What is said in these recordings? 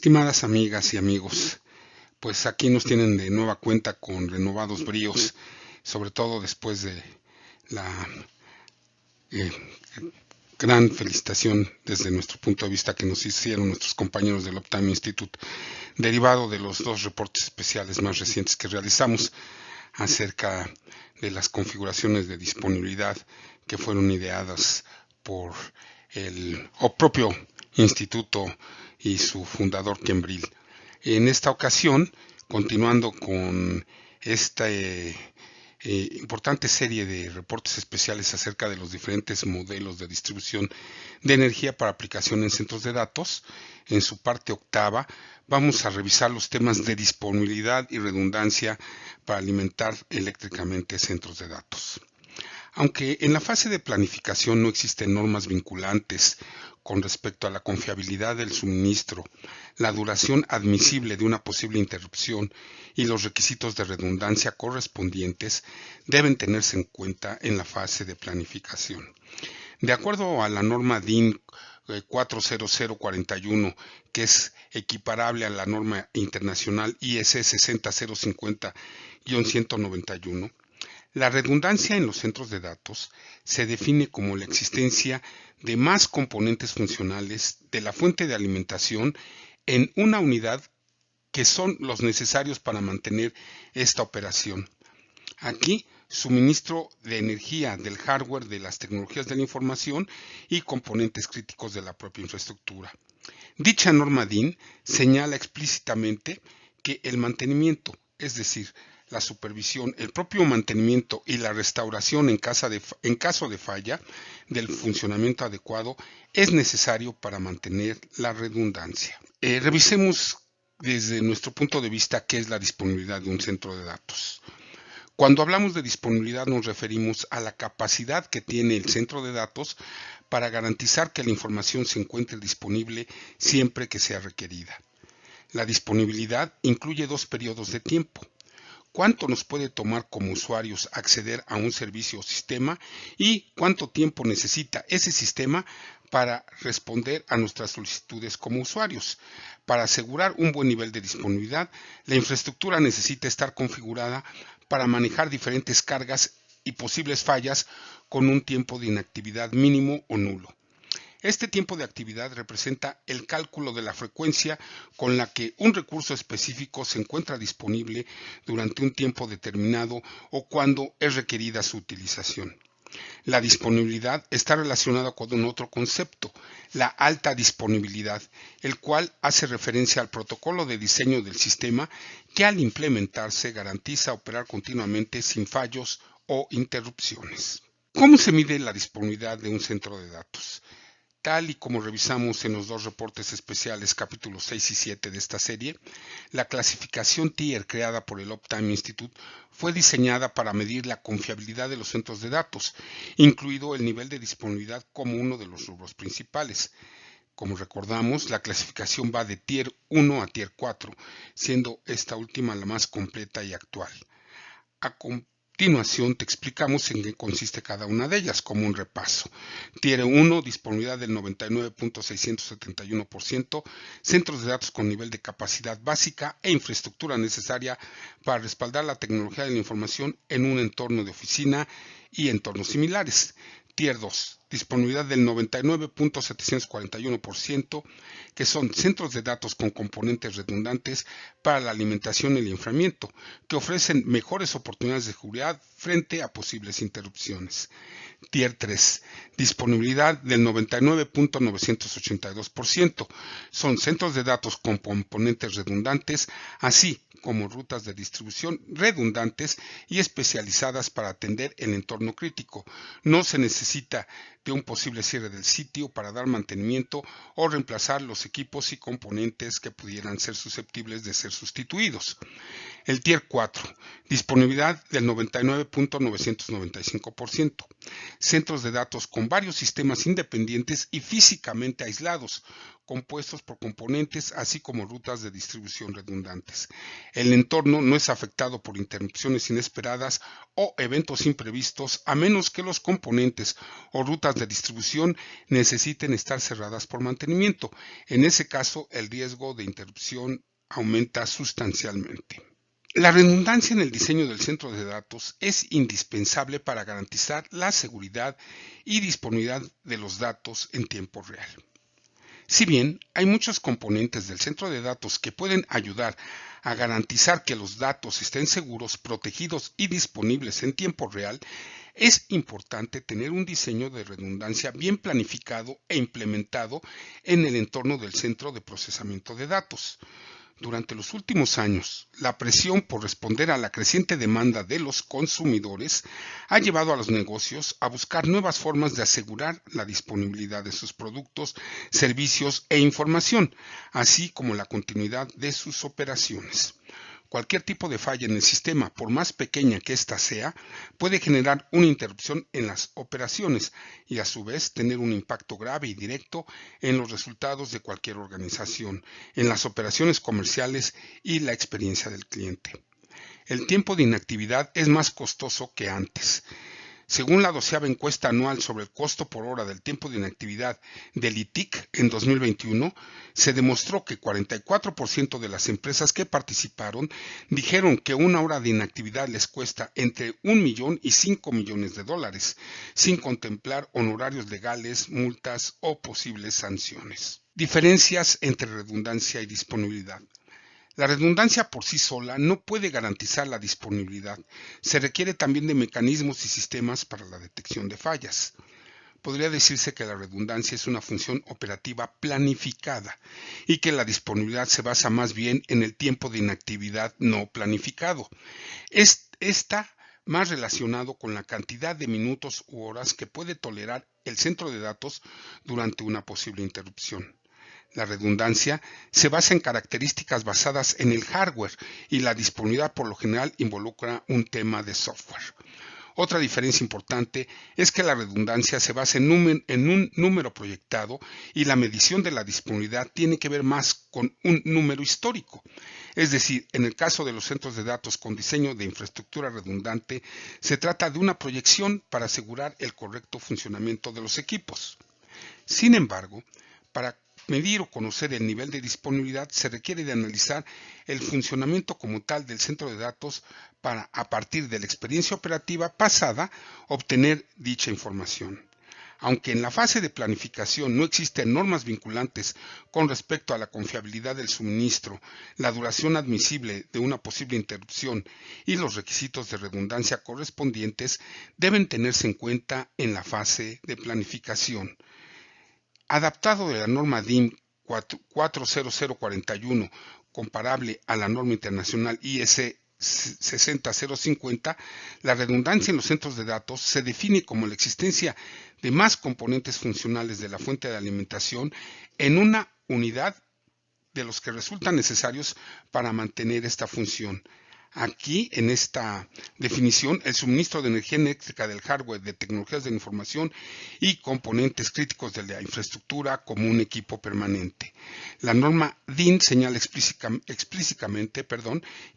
Estimadas amigas y amigos, pues aquí nos tienen de nueva cuenta con renovados bríos, sobre todo después de la eh, gran felicitación desde nuestro punto de vista que nos hicieron nuestros compañeros del Uptime Institute, derivado de los dos reportes especiales más recientes que realizamos acerca de las configuraciones de disponibilidad que fueron ideadas por el propio instituto y su fundador Ken Brill. En esta ocasión, continuando con esta importante serie de reportes especiales acerca de los diferentes modelos de distribución de energía para aplicación en centros de datos, en su parte octava vamos a revisar los temas de disponibilidad y redundancia para alimentar eléctricamente centros de datos. Aunque en la fase de planificación no existen normas vinculantes con respecto a la confiabilidad del suministro, la duración admisible de una posible interrupción y los requisitos de redundancia correspondientes deben tenerse en cuenta en la fase de planificación. De acuerdo a la norma DIN 40041, que es equiparable a la norma internacional IS 60050-191, la redundancia en los centros de datos se define como la existencia de más componentes funcionales de la fuente de alimentación en una unidad que son los necesarios para mantener esta operación. Aquí, suministro de energía del hardware de las tecnologías de la información y componentes críticos de la propia infraestructura. Dicha norma DIN señala explícitamente que el mantenimiento, es decir, la supervisión, el propio mantenimiento y la restauración en caso de falla del funcionamiento adecuado es necesario para mantener la redundancia. Revisemos desde nuestro punto de vista qué es la disponibilidad de un centro de datos. Cuando hablamos de disponibilidad nos referimos a la capacidad que tiene el centro de datos para garantizar que la información se encuentre disponible siempre que sea requerida. La disponibilidad incluye dos periodos de tiempo: cuánto nos puede tomar como usuarios acceder a un servicio o sistema y cuánto tiempo necesita ese sistema para responder a nuestras solicitudes como usuarios. Para asegurar un buen nivel de disponibilidad, la infraestructura necesita estar configurada para manejar diferentes cargas y posibles fallas con un tiempo de inactividad mínimo o nulo. Este tiempo de actividad representa el cálculo de la frecuencia con la que un recurso específico se encuentra disponible durante un tiempo determinado o cuando es requerida su utilización. La disponibilidad está relacionada con un otro concepto, la alta disponibilidad, el cual hace referencia al protocolo de diseño del sistema que al implementarse garantiza operar continuamente sin fallos o interrupciones. ¿Cómo se mide la disponibilidad de un centro de datos? Tal y como revisamos en los dos reportes especiales capítulos 6 y 7 de esta serie, la clasificación Tier creada por el Uptime Institute fue diseñada para medir la confiabilidad de los centros de datos, incluido el nivel de disponibilidad como uno de los rubros principales. Como recordamos, la clasificación va de Tier 1 a Tier 4, siendo esta última la más completa y actual. A continuación te explicamos en qué consiste cada una de ellas como un repaso. Tier 1, disponibilidad del 99.671%, centros de datos con nivel de capacidad básica e infraestructura necesaria para respaldar la tecnología de la información en un entorno de oficina y entornos similares. Tier 2, disponibilidad del 99.741%, que son centros de datos con componentes redundantes para la alimentación y el enfriamiento, que ofrecen mejores oportunidades de seguridad frente a posibles interrupciones. Tier 3, disponibilidad del 99.982%, son centros de datos con componentes redundantes, así como rutas de distribución redundantes y especializadas para atender el entorno crítico. No se necesita de un posible cierre del sitio para dar mantenimiento o reemplazar los equipos y componentes que pudieran ser susceptibles de ser sustituidos. El Tier 4, Disponibilidad del 99.995%. Centros de datos con varios sistemas independientes y físicamente aislados, compuestos por componentes, así como rutas de distribución redundantes. El entorno no es afectado por interrupciones inesperadas o eventos imprevistos, a menos que los componentes o rutas de distribución necesiten estar cerradas por mantenimiento. En ese caso, el riesgo de interrupción aumenta sustancialmente. La redundancia en el diseño del centro de datos es indispensable para garantizar la seguridad y disponibilidad de los datos en tiempo real. Si bien hay muchos componentes del centro de datos que pueden ayudar a garantizar que los datos estén seguros, protegidos y disponibles en tiempo real, es importante tener un diseño de redundancia bien planificado e implementado en el entorno del centro de procesamiento de datos. Durante los últimos años, la presión por responder a la creciente demanda de los consumidores ha llevado a los negocios a buscar nuevas formas de asegurar la disponibilidad de sus productos, servicios e información, así como la continuidad de sus operaciones. Cualquier tipo de falla en el sistema, por más pequeña que ésta sea, puede generar una interrupción en las operaciones y a su vez tener un impacto grave y directo en los resultados de cualquier organización, en las operaciones comerciales y la experiencia del cliente. El tiempo de inactividad es más costoso que antes. Según la 12ª encuesta anual sobre el costo por hora del tiempo de inactividad del ITIC en 2021, se demostró que 44% de las empresas que participaron dijeron que una hora de inactividad les cuesta entre 1 millón y 5 millones de dólares, sin contemplar honorarios legales, multas o posibles sanciones. Diferencias entre redundancia y disponibilidad. La redundancia por sí sola no puede garantizar la disponibilidad. Se requiere también de mecanismos y sistemas para la detección de fallas. Podría decirse que la redundancia es una función operativa planificada y que la disponibilidad se basa más bien en el tiempo de inactividad no planificado. Está más relacionado con la cantidad de minutos u horas que puede tolerar el centro de datos durante una posible interrupción. La redundancia se basa en características basadas en el hardware y la disponibilidad por lo general involucra un tema de software. Otra diferencia importante es que la redundancia se basa en un número proyectado y la medición de la disponibilidad tiene que ver más con un número histórico. Es decir, en el caso de los centros de datos con diseño de infraestructura redundante, se trata de una proyección para asegurar el correcto funcionamiento de los equipos. Sin embargo, para medir o conocer el nivel de disponibilidad se requiere de analizar el funcionamiento como tal del centro de datos para, a partir de la experiencia operativa pasada, obtener dicha información. Aunque en la fase de planificación no existen normas vinculantes con respecto a la confiabilidad del suministro, la duración admisible de una posible interrupción y los requisitos de redundancia correspondientes deben tenerse en cuenta en la fase de planificación. Adaptado de la norma DIN 40041, comparable a la norma internacional IEC 60050, la redundancia en los centros de datos se define como la existencia de más componentes funcionales de la fuente de alimentación en una unidad de los que resultan necesarios para mantener esta función. Aquí, en esta definición, el suministro de energía eléctrica del hardware, de tecnologías de la información y componentes críticos de la infraestructura como un equipo permanente. La norma DIN señala explícitamente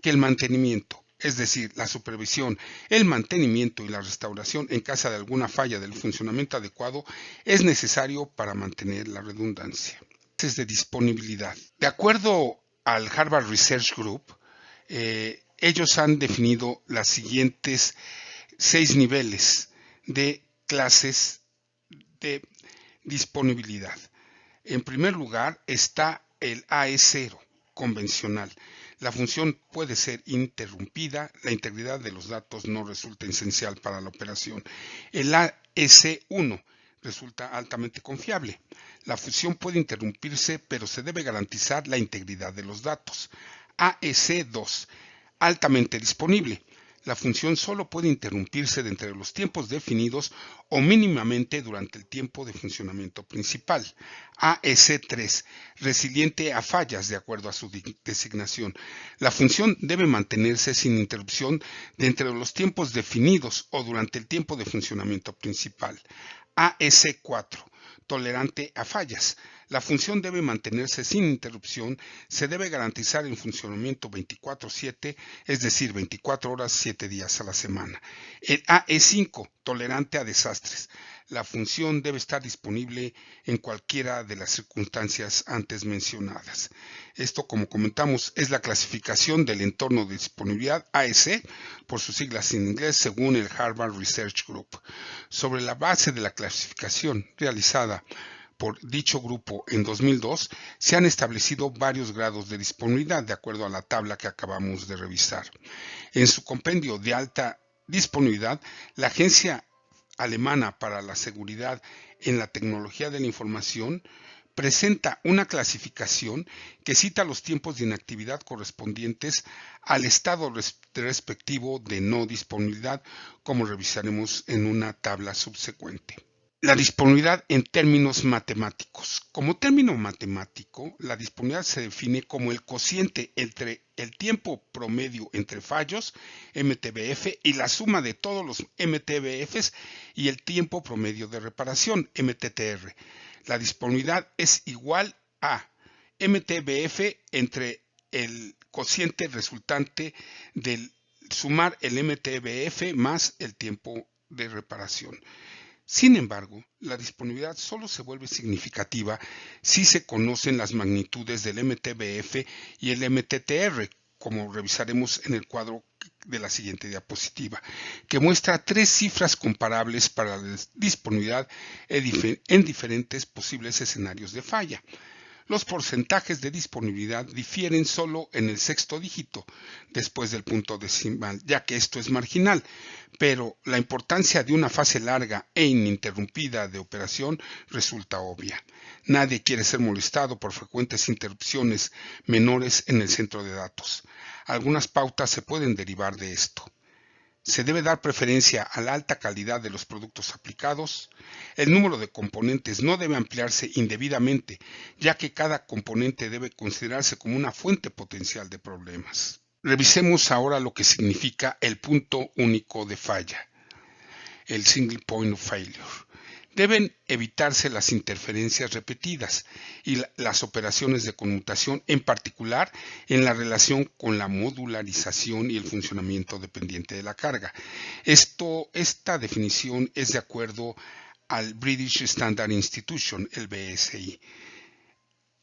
que el mantenimiento, es decir, la supervisión, el mantenimiento y la restauración en caso de alguna falla del funcionamiento adecuado es necesario para mantener la redundancia. De disponibilidad. De acuerdo al Harvard Research Group, ellos han definido las siguientes 6 niveles de clases de disponibilidad. En primer lugar está el AE0 convencional. La función puede ser interrumpida, la integridad de los datos no resulta esencial para la operación. El AEC1 resulta altamente confiable. La función puede interrumpirse, pero se debe garantizar la integridad de los datos. AEC2 altamente disponible. La función solo puede interrumpirse de entre los tiempos definidos o mínimamente durante el tiempo de funcionamiento principal. AS3, resiliente a fallas de acuerdo a su designación. La función debe mantenerse sin interrupción de entre los tiempos definidos o durante el tiempo de funcionamiento principal. AS4, tolerante a fallas. La función debe mantenerse sin interrupción, se debe garantizar el funcionamiento 24/7, es decir, 24 horas, 7 días a la semana. El AE5, tolerante a desastres. La función debe estar disponible en cualquiera de las circunstancias antes mencionadas. Esto, como comentamos, es la clasificación del entorno de disponibilidad AEC, por sus siglas en inglés, según el Harvard Research Group. Sobre la base de la clasificación realizada por dicho grupo en 2002, se han establecido varios grados de disponibilidad de acuerdo a la tabla que acabamos de revisar. En su compendio de alta disponibilidad, la Agencia Alemana para la Seguridad en la Tecnología de la Información presenta una clasificación que cita los tiempos de inactividad correspondientes al estado respectivo de no disponibilidad, como revisaremos en una tabla subsecuente. La disponibilidad en términos matemáticos. Como término matemático, la disponibilidad se define como el cociente entre el tiempo promedio entre fallos, MTBF, y la suma de todos los MTBFs y el tiempo promedio de reparación, MTTR. La disponibilidad es igual a MTBF entre el cociente resultante del sumar el MTBF más el tiempo de reparación. Sin embargo, la disponibilidad solo se vuelve significativa si se conocen las magnitudes del MTBF y el MTTR, como revisaremos en el cuadro de la siguiente diapositiva, que muestra tres cifras comparables para la disponibilidad en diferentes posibles escenarios de falla. Los porcentajes de disponibilidad difieren solo en el sexto dígito, después del punto decimal, ya que esto es marginal, pero la importancia de una fase larga e ininterrumpida de operación resulta obvia. Nadie quiere ser molestado por frecuentes interrupciones menores en el centro de datos. Algunas pautas se pueden derivar de esto. Se debe dar preferencia a la alta calidad de los productos aplicados. El número de componentes no debe ampliarse indebidamente, ya que cada componente debe considerarse como una fuente potencial de problemas. Revisemos ahora lo que significa el punto único de falla, el single point of failure. Deben evitarse las interferencias repetidas y las operaciones de conmutación, en particular en la relación con la modularización y el funcionamiento dependiente de la carga. Esta definición es de acuerdo al British Standard Institution, el BSI.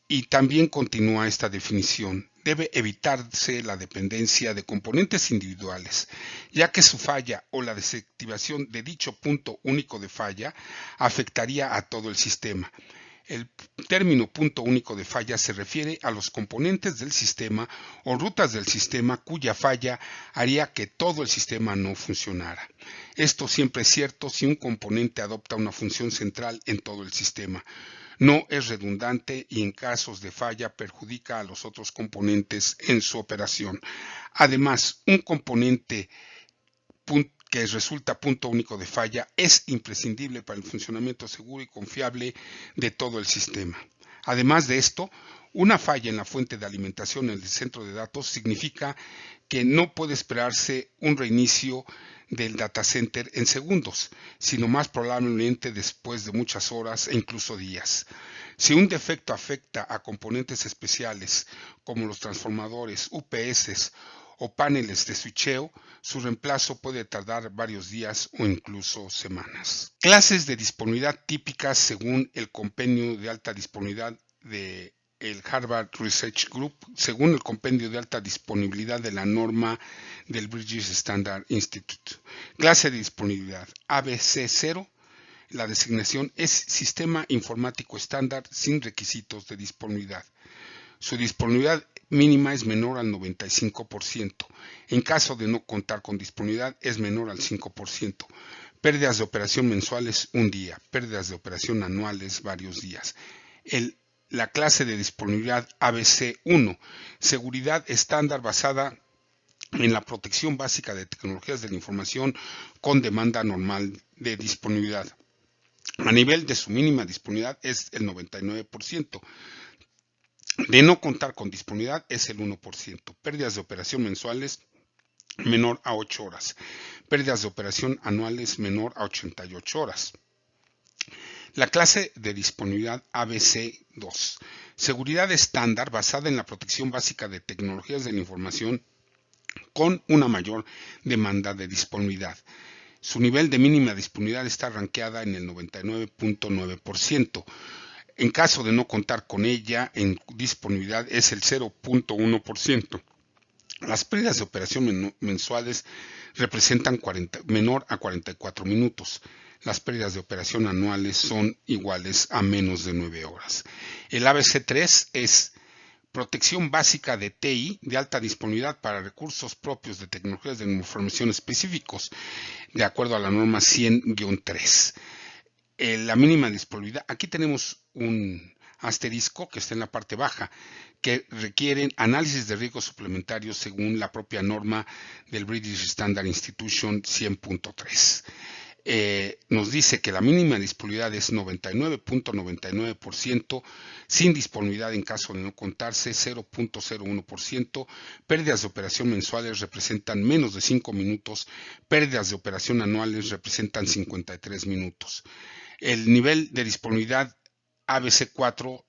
Y también continúa esta definición. Debe evitarse la dependencia de componentes individuales, ya que su falla o la desactivación de dicho punto único de falla afectaría a todo el sistema. El término punto único de falla se refiere a los componentes del sistema o rutas del sistema cuya falla haría que todo el sistema no funcionara. Esto siempre es cierto si un componente adopta una función central en todo el sistema. No es redundante y en casos de falla perjudica a los otros componentes en su operación. Además, un componente que resulta punto único de falla es imprescindible para el funcionamiento seguro y confiable de todo el sistema. Además de esto, una falla en la fuente de alimentación en el centro de datos significa que no puede esperarse un reinicio del datacenter en segundos, sino más probablemente después de muchas horas e incluso días. Si un defecto afecta a componentes especiales como los transformadores, UPS o paneles de switcheo, su reemplazo puede tardar varios días o incluso semanas. Clases de disponibilidad típicas según el compendio de alta disponibilidad de el Harvard Research Group, según el compendio de alta disponibilidad de la norma del British Standard Institute. Clase de disponibilidad ABC0. La designación es Sistema Informático Estándar sin requisitos de disponibilidad. Su disponibilidad mínima es menor al 95%. En caso de no contar con disponibilidad, es menor al 5%. Pérdidas de operación mensuales, un día. Pérdidas de operación anuales, varios días. La clase de disponibilidad ABC1, seguridad estándar basada en la protección básica de tecnologías de la información con demanda normal de disponibilidad. A nivel de su mínima disponibilidad es el 99%. De no contar con disponibilidad es el 1%. Pérdidas de operación mensuales menor a 8 horas. Pérdidas de operación anuales menor a 88 horas. La clase de disponibilidad ABC2. Seguridad estándar basada en la protección básica de tecnologías de la información con una mayor demanda de disponibilidad. Su nivel de mínima disponibilidad está rankeada en el 99.9%. En caso de no contar con ella, en disponibilidad es el 0.1%. Las pérdidas de operación mensuales representan menor a 44 minutos. Las pérdidas de operación anuales son iguales a menos de 9 horas. El ABC3 es protección básica de TI de alta disponibilidad para recursos propios de tecnologías de información específicos, de acuerdo a la norma 100-3. La mínima disponibilidad, aquí tenemos un asterisco que está en la parte baja, que requieren análisis de riesgos suplementarios según la propia norma del British Standard Institution 100.3. Nos dice que la mínima disponibilidad es 99.99%, sin disponibilidad en caso de no contarse 0.01%, pérdidas de operación mensuales representan menos de 5 minutos, pérdidas de operación anuales representan 53 minutos. El nivel de disponibilidad ABC4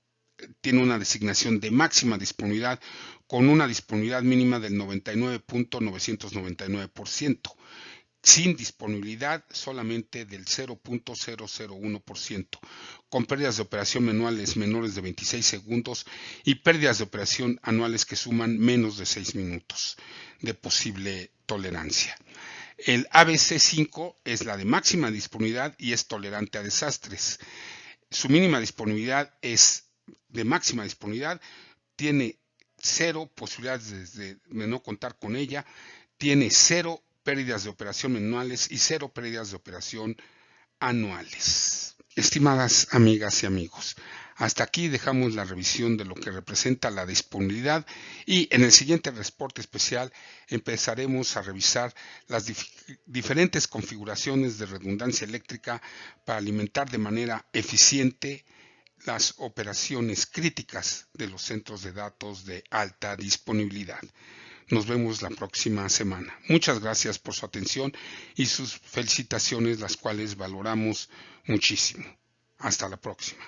tiene una designación de máxima disponibilidad con una disponibilidad mínima del 99.999%. Sin disponibilidad solamente del 0.001%, con pérdidas de operación anuales menores de 26 segundos y pérdidas de operación anuales que suman menos de 6 minutos de posible tolerancia. El ABC5 es la de máxima disponibilidad y es tolerante a desastres. Su mínima disponibilidad es de máxima disponibilidad, tiene 0 posibilidades de no contar con ella, tiene 0 pérdidas de operación anuales y 0 pérdidas de operación anuales. Estimadas amigas y amigos, hasta aquí dejamos la revisión de lo que representa la disponibilidad y en el siguiente reporte especial empezaremos a revisar las diferentes configuraciones de redundancia eléctrica para alimentar de manera eficiente las operaciones críticas de los centros de datos de alta disponibilidad. Nos vemos la próxima semana. Muchas gracias por su atención y sus felicitaciones, las cuales valoramos muchísimo. Hasta la próxima.